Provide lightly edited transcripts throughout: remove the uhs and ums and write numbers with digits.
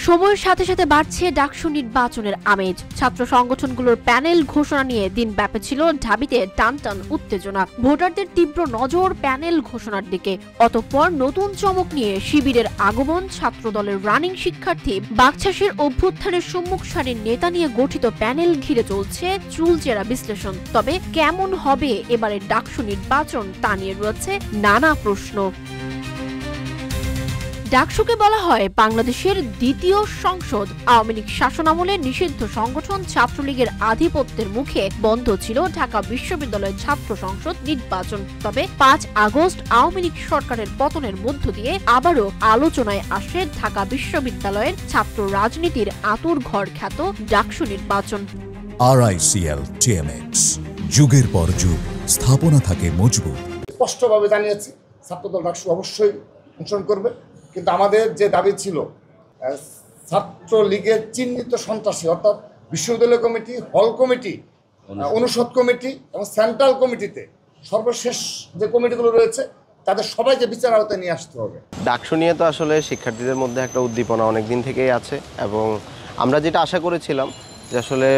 সময়ের সাথে সাথে বাড়ছে ডাকসু নির্বাচনের আমেজ। ছাত্র সংগঠনগুলোর প্যানেল ঘোষণা নিয়ে দিনব্যাপী ছিল ঢাবিতে টানটান উত্তেজনা। ভোটারদের তীব্র নজর প্যানেল ঘোষণার দিকে। অতঃপর নতুন চমক নিয়ে শিবিরের আগমন, ছাত্রদলের রানিং শিক্ষার্থী, বাকছাসের অভ্যুত্থানের সম্মুখ সারির নেতা নিয়ে গঠিত প্যানেল ঘিরে চলছে চুলচেরা বিশ্লেষণ। তবে কেমন হবে এবারের ডাকসু নির্বাচন তা নিয়ে রয়েছে নানা প্রশ্ন। ডাকসুকে বলা হয় বাংলাদেশের দ্বিতীয় সংসদ। আওয়ামী লীগ শাসনামলে নিষিদ্ধ সংগঠন ছাত্রলীগের আধিপত্যের মুখে বন্ধ ছিল ঢাকা বিশ্ববিদ্যালয়ের ছাত্র সংসদ নির্বাচন। তবে 5 আগস্ট আওয়ামী লীগ সরকারের পতনের মধ্য দিয়ে আবারও আলোচনায় আসে ঢাকা বিশ্ববিদ্যালয়ের ছাত্র রাজনীতির আঁতুড়ঘর খ্যাত ডাকসু নির্বাচন। RICL TMX, যুগের পর যুগ স্থাপনা থাকে মজবুত। স্পষ্টভাবে জানিয়েছি ছাত্রদল ডাকসু অবশ্যই অংশগ্রহণ করবে, কিন্তু আমাদের যে দাবি ছিল ছাত্রলীগের চিহ্নিত সন্ত্রাসী অর্থাৎ বিশ্ববিদ্যালয় কমিটি, হল কমিটি, অনুষদ কমিটি এবং সেন্ট্রাল কমিটিতে সর্বশেষ যে কমিটিগুলো রয়েছে তাদের সবাইকে বিচার আওতায় নিয়ে আসতে হবে। ডাকসু নিয়ে তো আসলে শিক্ষার্থীদের মধ্যে একটা উদ্দীপনা অনেক দিন থেকেই আছে এবং আমরা যেটা আশা করেছিলাম যে আসলে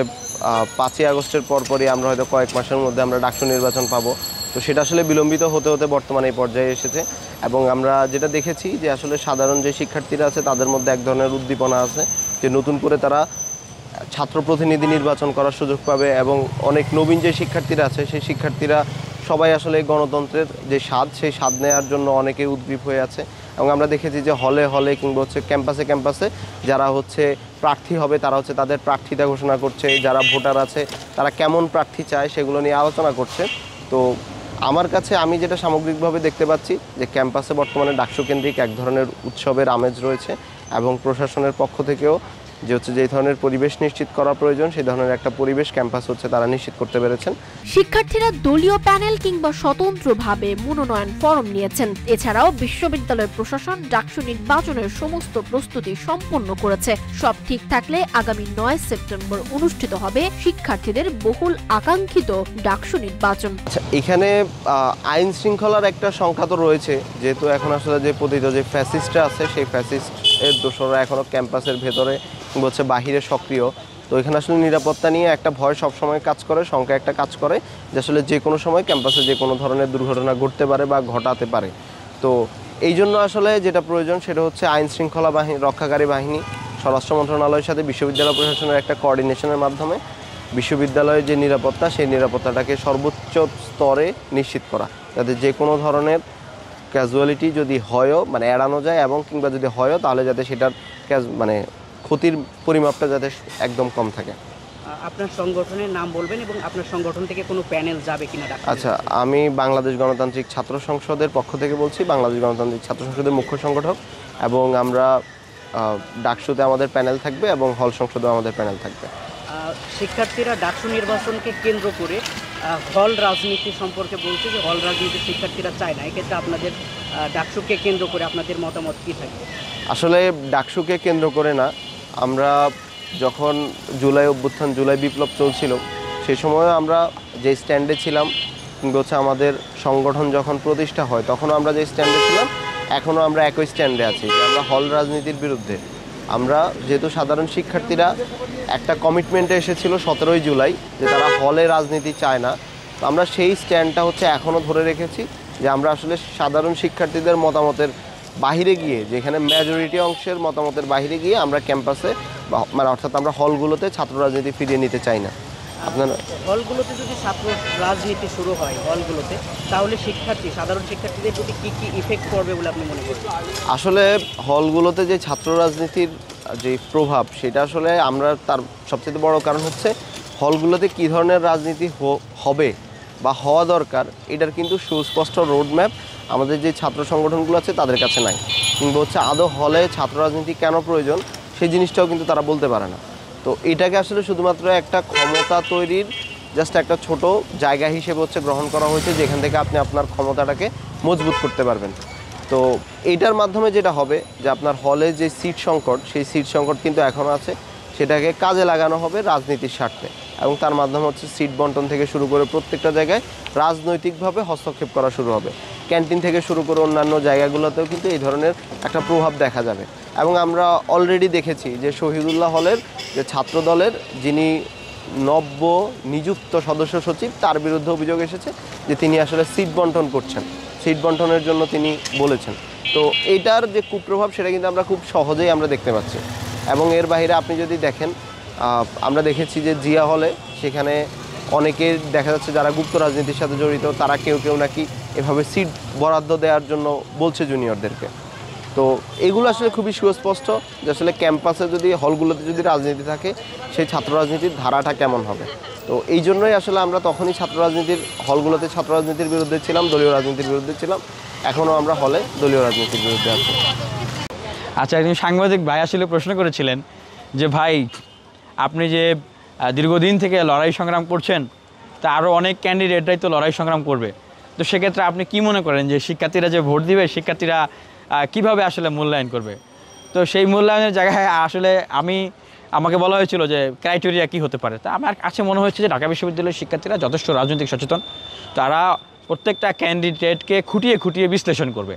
5ই আগস্টের পরপরই আমরা হয়তো কয়েক মাসের মধ্যে আমরা ডাকসু নির্বাচন পাবো। তো সেটা আসলে বিলম্বিত হতে হতে বর্তমানে এই পর্যায়ে এসেছে এবং আমরা যেটা দেখেছি যে আসলে সাধারণ যে শিক্ষার্থীরা আছে তাদের মধ্যে এক ধরনের উদ্দীপনা আছে যে নতুন করে তারা ছাত্র প্রতিনিধি নির্বাচন করার সুযোগ পাবে এবং অনেক নবীন যে শিক্ষার্থীরা আছে সেই শিক্ষার্থীরা সবাই আসলে গণতন্ত্রের যে স্বাদ সেই স্বাদ নেওয়ার জন্য অনেকেই উদ্গ্রীব হয়ে আছে এবং আমরা দেখেছি যে হলে হলে কিংবা হচ্ছে ক্যাম্পাসে ক্যাম্পাসে যারা হচ্ছে প্রার্থী হবে তারা হচ্ছে তাদের প্রার্থিতা ঘোষণা করছে, যারা ভোটার আছে তারা কেমন প্রার্থী চায় সেগুলো নিয়ে আলোচনা করছে। তো আমার কাছে আমি যেটা সামগ্রিকভাবে দেখতে পাচ্ছি যে ক্যাম্পাসে বর্তমানে ডাকসু কেন্দ্রিক এক ধরনের উৎসবের আমেজ রয়েছে এবং প্রশাসনের পক্ষ থেকেও যে হচ্ছে যে ধরনের পরিবেশ নিশ্চিত করা প্রয়োজন সেই ধরনের একটা পরিবেশ ক্যাম্পাস হচ্ছে তারা নিশ্চিত করতে পেরেছেন। শিক্ষার্থীরা দলীয় প্যানেল কিংবা স্বতন্ত্রভাবে মনোনয়ন ফরম নিয়েছেন। এছাড়াও বিশ্ববিদ্যালয় প্রশাসন ডাকসু নির্বাচনের সমস্ত প্রস্তুতি সম্পন্ন করেছে। সব ঠিক থাকলে আগামী 9 সেপ্টেম্বর অনুষ্ঠিত হবে শিক্ষার্থীদের বহুল আকাঙ্ক্ষিত ডাকসু নির্বাচন। আচ্ছা, এখানে আইন শৃঙ্খলার একটা সংখ্যা তো রয়েছে, যেহেতু এখন আসলে যে পতিত যে ফ্যাসিস্টরা আছে সেই ফ্যাসিস্টের দোসররা এখনও ক্যাম্পাসের ভেতরে হচ্ছে বাহিরে সক্রিয়। তো এখানে আসলে নিরাপত্তা নিয়ে একটা ভয় সবসময় কাজ করে, শঙ্কা একটা কাজ করে যে আসলে যে কোনো সময় ক্যাম্পাসে যে কোনো ধরনের দুর্ঘটনা ঘটতে পারে বা ঘটাতে পারে। তো এই জন্য আসলে যেটা প্রয়োজন সেটা হচ্ছে আইন শৃঙ্খলা বাহিনী, রক্ষাকারী বাহিনী, স্বরাষ্ট্র মন্ত্রণালয়ের সাথে বিশ্ববিদ্যালয় প্রশাসনের একটা কোঅর্ডিনেশনের মাধ্যমে বিশ্ববিদ্যালয়ের যে নিরাপত্তা সেই নিরাপত্তাটাকে সর্বোচ্চ স্তরে নিশ্চিত করা, যাতে যে কোনো ধরনের ক্যাজুয়ালিটি যদি হয়ও মানে এড়ানো যায় এবং কিংবা যদি হয়ও তাহলে যাতে সেটার মানে ক্ষতির পরিমাপটা যাতে একদম কম থাকে। আপনার সংগঠনের নাম বলবেন এবং আপনার সংগঠন থেকে কোনো প্যানেল যাবে কিনা? আচ্ছা, আমি বাংলাদেশ গণতান্ত্রিক ছাত্র সংসদের পক্ষ থেকে বলছি, বাংলাদেশ গণতান্ত্রিক ছাত্র সংসদের মুখ্য সংগঠক, এবং আমরা ডাকসুতে আমাদের প্যানেল থাকবে এবং হল সংসদেও আমাদের প্যানেল থাকবে। শিক্ষার্থীরা ডাকসু নির্বাচনকে কেন্দ্র করে হল রাজনীতি সম্পর্কে বলছে যে হল রাজনীতি শিক্ষার্থীরা চায় না। এক্ষেত্রে আপনাদের ডাকসুকে কেন্দ্র করে আপনাদের মতামত কী থাকবে? আসলে ডাকসুকে কেন্দ্র করে না, আমরা যখন জুলাই অভ্যুত্থান, জুলাই বিপ্লব চলছিল সেই সময় আমরা যে স্ট্যান্ডে ছিলাম কিংবা হচ্ছে আমাদের সংগঠন যখন প্রতিষ্ঠা হয় তখনও আমরা যে স্ট্যান্ডে ছিলাম এখনও আমরা একই স্ট্যান্ডে আছি যে আমরা হল রাজনীতির বিরুদ্ধে। আমরা যেহেতু সাধারণ শিক্ষার্থীরা একটা কমিটমেন্টে এসেছিল 17ই জুলাই যে তারা হলে রাজনীতি চায় না, তো আমরা সেই স্ট্যান্ডটা হচ্ছে এখনও ধরে রেখেছি যে আমরা আসলে সাধারণ শিক্ষার্থীদের মতামতের বাহিরে গিয়ে, যেখানে মেজরিটি অংশের মতামতের বাহিরে গিয়ে আমরা ক্যাম্পাসে মানে অর্থাৎ আমরা হলগুলোতে ছাত্র রাজনীতি ফিরিয়ে নিতে চাই না। আপনারা হলগুলোতে যদি ছাত্র রাজনীতি শুরু হয় হলগুলোতে, তাহলে সাধারণ শিক্ষার্থীদের প্রতি কী কী ইফেক্ট পড়বে বলে আপনি মনে করেন? আসলে হলগুলোতে যে ছাত্র রাজনীতির যে প্রভাব সেটা আসলে আমরা তার সবচেয়ে বড় কারণ হচ্ছে হলগুলোতে কী ধরনের রাজনীতি হবে বা হওয়া দরকার এটার কিন্তু সুস্পষ্ট রোডম্যাপ আমাদের যে ছাত্র সংগঠনগুলো আছে তাদের কাছে নাই, কিংবা হচ্ছে আদৌ হলে ছাত্র রাজনীতি কেন প্রয়োজন সেই জিনিসটাও কিন্তু তারা বলতে পারে না। তো এটাকে আসলে শুধুমাত্র একটা ক্ষমতা তৈরির জাস্ট একটা ছোট জায়গা হিসেবে হচ্ছে গ্রহণ করা হয়েছে, যেখান থেকে আপনি আপনার ক্ষমতাটাকে মজবুত করতে পারবেন। তো এইটার মাধ্যমে যেটা হবে যে আপনার হলে যে সিট সংকট, সেই সিট সংকট কিন্তু এখনও আছে, সেটাকে কাজে লাগানো হবে রাজনীতির স্বার্থে এবং তার মাধ্যমে হচ্ছে সিট বন্টন থেকে শুরু করে প্রত্যেকটা জায়গায় রাজনৈতিকভাবে হস্তক্ষেপ করা শুরু হবে। ক্যান্টিন থেকে শুরু করে অন্যান্য জায়গাগুলোতেও কিন্তু এই ধরনের একটা প্রভাব দেখা যাবে। এবং আমরা অলরেডি দেখেছি যে শহীদুল্লাহ হলের যে ছাত্র দলের যিনি নব্য নিযুক্ত সদস্য সচিব, তার বিরুদ্ধে অভিযোগ এসেছে যে তিনি আসলে সিট বন্টন করছেন, সিট বন্টনের জন্য তিনি বলেছেন। তো এইটার যে কুপ্রভাব সেটা কিন্তু আমরা খুব সহজেই আমরা দেখতে পাচ্ছি। এবং এর বাইরে আপনি যদি দেখেন, আমরা দেখেছি যে জিয়া হলে সেখানে অনেকে দেখা যাচ্ছে যারা গুপ্ত রাজনীতির সাথে জড়িত, তারা কেউ কেউ নাকি এভাবে সিট বরাদ্দ দেওয়ার জন্য বলছে জুনিয়রদেরকে। তো এগুলো আসলে খুবই সুস্পষ্ট যে আসলে ক্যাম্পাসে যদি, হলগুলোতে যদি রাজনীতি থাকে, সেই ছাত্র রাজনীতির ধারাটা কেমন হবে। তো এই জন্যই আসলে আমরা তখনই ছাত্র রাজনীতির হলগুলোতে ছাত্র রাজনীতির বিরুদ্ধে ছিলাম, দলীয় রাজনীতির বিরুদ্ধে ছিলাম। এখনও আমরা হলে দলীয় রাজনীতির বিরুদ্ধে আছি। আচ্ছা, একজন সাংবাদিক ভাই আসলে প্রশ্ন করেছিলেন যে ভাই, আপনি যে দীর্ঘদিন থেকে লড়াই সংগ্রাম করছেন, তা আরও অনেক ক্যান্ডিডেটরাই তো লড়াই সংগ্রাম করবে, তো সেক্ষেত্রে আপনি কি মনে করেন যে শিক্ষার্থীরা যে ভোট দিবে, শিক্ষার্থীরা কিভাবে আসলে মূল্যায়ন করবে? তো সেই মূল্যায়নের জায়গায় আসলে আমাকে বলা হয়েছিল যে ক্রাইটেরিয়া কী হতে পারে। তা আমার কাছে মনে হয়েছে যে ঢাকা বিশ্ববিদ্যালয়ের শিক্ষার্থীরা যথেষ্ট রাজনৈতিক সচেতন। তারা প্রত্যেকটা ক্যান্ডিডেটকে খুঁটিয়ে খুঁটিয়ে বিশ্লেষণ করবে।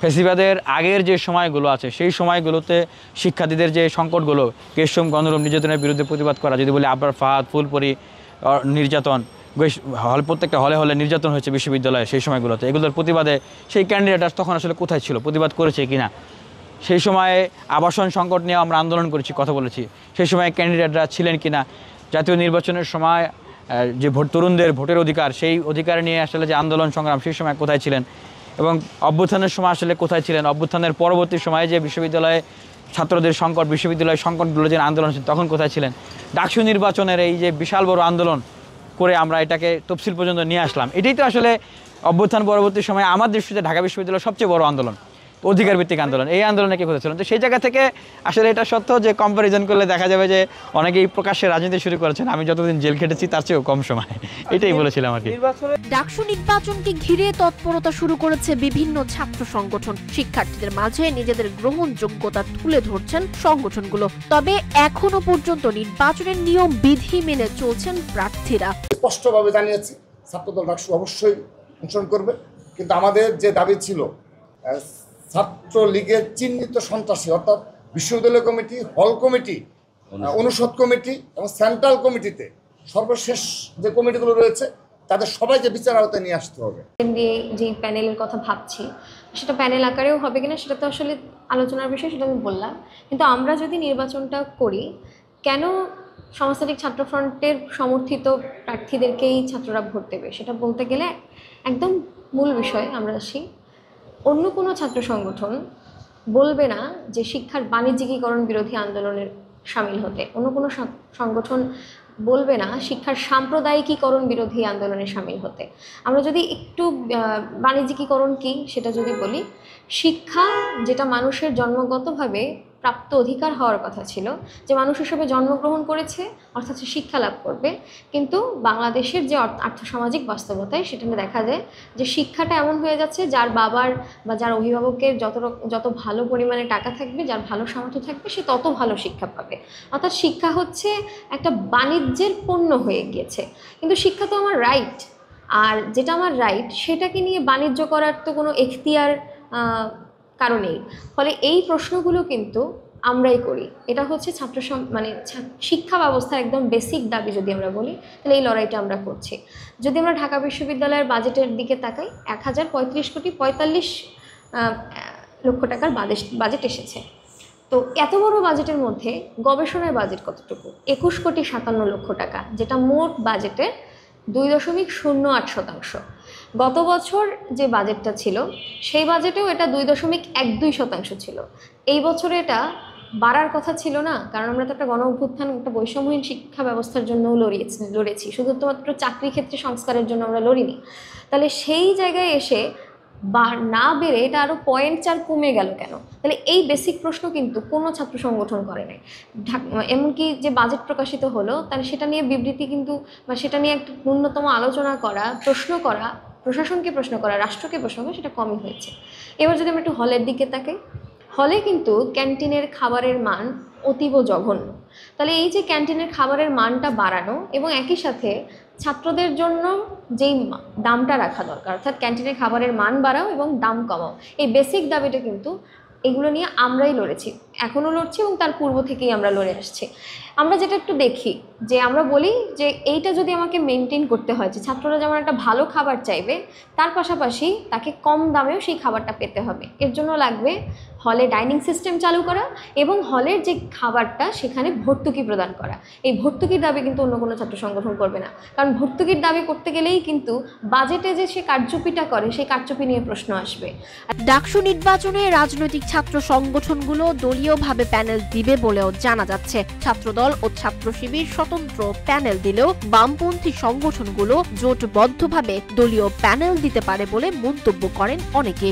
ফেসিবাদের আগের যে সময়গুলো আছে, সেই সময়গুলোতে শিক্ষার্থীদের যে সংকটগুলো, কেশম গণরূপ নির্যাতনের বিরুদ্ধে প্রতিবাদ করা, যদি বলি আবরার ফাহাদ, ফুলপরি নির্যাতন, প্রত্যেকটা হলে হলে নির্যাতন হয়েছে বিশ্ববিদ্যালয়ে সেই সময়গুলোতে, এগুলোর প্রতিবাদে সেই ক্যান্ডিডেটরা তখন আসলে কোথায় ছিল, প্রতিবাদ করেছে কিনা? সেই সময়ে আবাসন সংকট নিয়ে আমরা আন্দোলন করেছি, কথা বলেছি, সেই সময় ক্যান্ডিডেটরা ছিলেন কিনা? জাতীয় নির্বাচনের সময় যে তরুণদের ভোটের অধিকার, সেই অধিকার নিয়ে আসলে যে আন্দোলন সংগ্রাম, সেই সময় কোথায় ছিলেন? এবং অভ্যুত্থানের সময় আসলে কোথায় ছিলেন? অভ্যুত্থানের পরবর্তী সময়ে যে বিশ্ববিদ্যালয়ে ছাত্রদের সংকট, বিশ্ববিদ্যালয়ের সংকটগুলো যে আন্দোলন ছিল, তখন কোথায় ছিলেন? ডাকসু নির্বাচনের এই যে বিশাল বড় আন্দোলন করে আমরা এটাকে তফসিল পর্যন্ত নিয়ে আসলাম, এটাই তো আসলে অভ্যুত্থান পরবর্তী সময়ে আমার দৃষ্টিতে ঢাকা বিশ্ববিদ্যালয়ের সবচেয়ে বড় আন্দোলন, অধিকার ভিত্তিক আন্দোলন। এই আন্দোলনে কে করেছিলেন? তো সেই জায়গা থেকে আসলে এটা সত্য যে কম্প্যারিজন করলে দেখা যাবে যে অনেকেই প্রকাশ্যে রাজনীতি শুরু করেছেন। আমি যতদিন জেল খেটেছি তার চেয়েও কম সময়, এটাই বলেছিলাম আর কি। ডাকসু নির্বাচনকে ঘিরে তৎপরতা শুরু করেছে বিভিন্ন ছাত্র সংগঠন। শিক্ষার্থীদের মাঝে নিজেদের গ্রহণযোগ্যতা তুলে ধরছেন সংগঠনগুলো। তবে এখনো পর্যন্ত নির্বাচনের নিয়ম বিধি মেনে চলছেন প্রার্থীরা। স্পষ্টভাবে জানিয়েছি ছাত্রদল ডাকসু অবশ্যই অংশগ্রহণ করবে, কিন্তু আমাদের যে দাবি ছিল ছাত্রলীগের চিহ্নিত সন্ত্রাসী অর্থাৎ বিশ্ববিদ্যালয় কমিটি, হল কমিটি, অনুষদ কমিটি এবং সেন্ট্রাল কমিটিতে সর্বশেষ যে কমিটিগুলো রয়েছে তাদের সবাইকে বিচার আওতায় নিয়ে আসতে হবে। যে প্যানেলের কথা ভাবছি, সেটা প্যানেল আকারেও হবে কিনা সেটা তো আসলে আলোচনার বিষয়, সেটা আমি বললাম। কিন্তু আমরা যদি নির্বাচনটা করি, কেন সমাজতান্ত্রিক ছাত্র ফ্রন্টের সমর্থিত প্রার্থীদেরকেই ছাত্ররা ভোট দেবে, সেটা বলতে গেলে একদম মূল বিষয় আমরা আসি। অন্য কোনো ছাত্র সংগঠন বলবে না যে শিক্ষার বাণিজ্যিকীকরণ বিরোধী আন্দোলনের সামিল হতে, অন্য কোনো সংগঠন বলবে না শিক্ষার সাম্প্রদায়িকীকরণ বিরোধী আন্দোলনে সামিল হতে। আমরা যদি একটু বাণিজ্যিকীকরণ কি সেটা যদি বলি, শিক্ষা যেটা মানুষের জন্মগতভাবে প্রাপ্ত অধিকার হওয়ার কথা ছিল, যে মানুষ হিসেবে জন্মগ্রহণ করেছে অর্থাৎ সে শিক্ষা লাভ করবে, কিন্তু বাংলাদেশের যে আর্থসামাজিক বাস্তবতায় সেটা দেখা যায় যে শিক্ষাটা এমন হয়ে যাচ্ছে যার বাবার বা যার অভিভাবকের যত ভালো পরিমাণে টাকা থাকবে, যার ভালো সামর্থ্য থাকবে, সে তত ভালো শিক্ষা পাবে। অর্থাৎ শিক্ষা হচ্ছে একটা বাণিজ্যের পণ্য হয়ে গিয়েছে। কিন্তু শিক্ষা তো আমার রাইট, আর যেটা আমার রাইট সেটাকে নিয়ে বাণিজ্য করার তো কোনো এখতিয়ার কারণেই। ফলে এই প্রশ্নগুলো কিন্তু আমরাই করি। এটা হচ্ছে শিক্ষা ব্যবস্থার একদম বেসিক দাবি যদি আমরা বলি, তাহলে এই লড়াইটা আমরা করছি। যদি আমরা ঢাকা বিশ্ববিদ্যালয়ের বাজেটের দিকে তাকাই, 1035.45 লক্ষ টাকার বাজেট এসেছে। তো এত বড় বাজেটের মধ্যে গবেষণার বাজেট কতটুকু? 21.57 লক্ষ টাকা, যেটা মোট বাজেটের 2.08%। গত বছর যে বাজেটটা ছিল সেই বাজেটেও এটা 2.12% ছিল। এই বছরে এটা বাড়ার কথা ছিল না, কারণ আমরা তো একটা গণ অভ্যুত্থান, একটা বৈষম্যহীন শিক্ষা ব্যবস্থার জন্য লড়েছি, শুধুমাত্র চাকরি ক্ষেত্রে সংস্কারের জন্য আমরা লড়িনি। তাহলে সেই জায়গায় এসে না বেড়ে এটা আরও 0.4 কমে গেল কেন? তাহলে এই বেসিক প্রশ্ন কিন্তু কোনো ছাত্র সংগঠন করে নাই। এমনকি যে বাজেট প্রকাশিত হলো, তাহলে সেটা নিয়ে বিবৃতি কিন্তু বা সেটা নিয়ে একটা ন্যূনতম আলোচনা করা, প্রশ্ন করা, প্রশাসনকে প্রশ্ন করা, রাষ্ট্রকে প্রশ্ন করা, সেটা কমই হয়েছে। এবার যদি আমরা একটু হলের দিকে তাকাই, হলে কিন্তু ক্যান্টিনের খাবারের মান অতীব জঘন্য। তাহলে এই যে ক্যান্টিনের খাবারের মানটা বাড়ানো এবং একই সাথে ছাত্রদের জন্য যেই দামটা রাখা দরকার, অর্থাৎ ক্যান্টিনের খাবারের মান বাড়াও এবং দাম কমাও, এই বেসিক দাবিটা কিন্তু এগুলো নিয়ে আমরাই লড়েছি, এখনও লড়ছি এবং তার পূর্ব থেকেই আমরা লড়ে আসছি। আমরা যেটা একটু দেখি যে আমরা বলি যে এইটা যদি আমাকে মেনটেন করতে হয় যে ছাত্ররা যেমন একটা ভালো খাবার চাইবে, তার পাশাপাশি তাকে কম দামেও সেই খাবারটা পেতে হবে। এর জন্য লাগবে হলে ডাইনিং সিস্টেম চালু করা এবং হলের যে খাবারটা সেখানে ভর্তুকি প্রদান করা। এই ভর্তুকির দাবি কিন্তু অন্য কোনো ছাত্র সংগঠন করবে না, কারণ ভর্তুকির দাবি করতে গেলেই কিন্তু বাজেটে যে সে কারচুপিটা করে সেই কারচুপি নিয়ে প্রশ্ন আসবে। ডাকসু নির্বাচনে রাজনৈতিক ছাত্র সংগঠনগুলো দলীয়ভাবে প্যানেল দিবে বলেও জানা যাচ্ছে। ছাত্রদল ও ছাত্র শিবির স্বতন্ত্র প্যানেল দিলেও বামপন্থী সংগঠনগুলো জোটবদ্ধভাবে দলীয় প্যানেল দিতে পারে বলে মন্তব্য করেন অনেকে।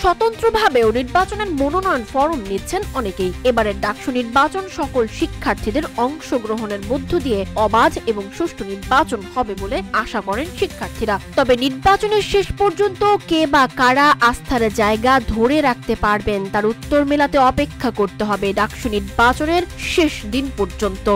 স্বতন্ত্রভাবেও নির্বাচনের মনোনয়ন ফরম নিচ্ছেন অনেকেই। এবারের ডাকসু নির্বাচন সকল শিক্ষার্থীদের অংশগ্রহণের মধ্য দিয়ে অবাধ এবং সুষ্ঠু নির্বাচন হবে বলে আশা করেন শিক্ষার্থীরা। তবে নির্বাচনের শেষ পর্যন্ত কে বা কারা আস্থার জায়গা ধরে রাখতে পারবেন তার উত্তর মেলাতে অপেক্ষা করতে হবে ডাকসু নির্বাচনের শেষ দিন পর্যন্ত।